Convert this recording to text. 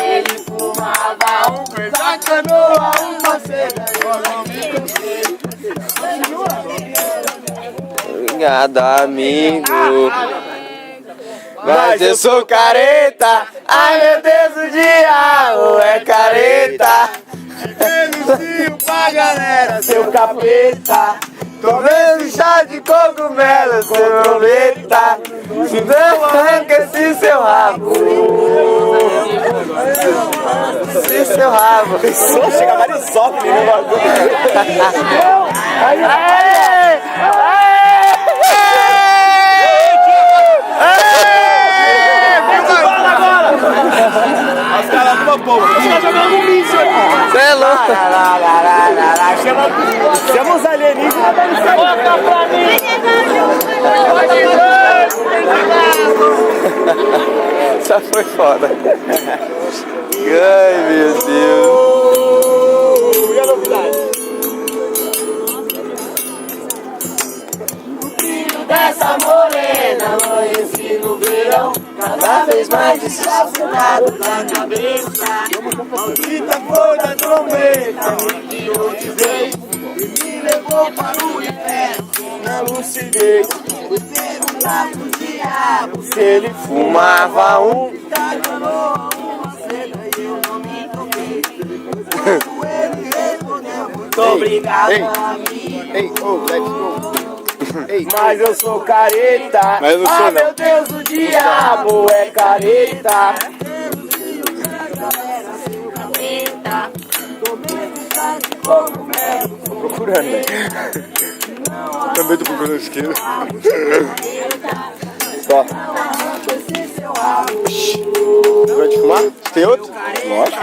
Ele fumava um, fez a canoa, uma seda. Obrigado, amigo. Mas eu sou careta. Ai, meu Deus, o diabo é careta. Denuncio pra galera, Seu capeta. Tô vendo chá de cogumelo, seu prometa. Se não arranca esse seu rabo. Esse seu rabo. Só chega Marisópolis no bagulho. Os caras do povo. Os caras jogando um míssil. Você é louco. Chama os alienígenas da licença. Bota pra mim. Só foi foda. Ai, meu Deus. E a novidade? dessa morena, amanheci no verão, cada vez mais desafinado na cabeça. Maldita foi da trombeta, que hoje veio e me levou para o inferno. Na lucidez, fui perguntar pro diabo Se ele fumava um. enganou uma seda e eu não me toquei. Quando ele respondeu, muito obrigado, amigo. Ei, oh, let's go. Ei, Mas eu sou careta. Mas eu não sou, Ah, não. meu Deus, o diabo é careta. tô procurando, velho. Também tô procurando isqueiro. Ó. Vai te fumar? Tem outro? Lógico.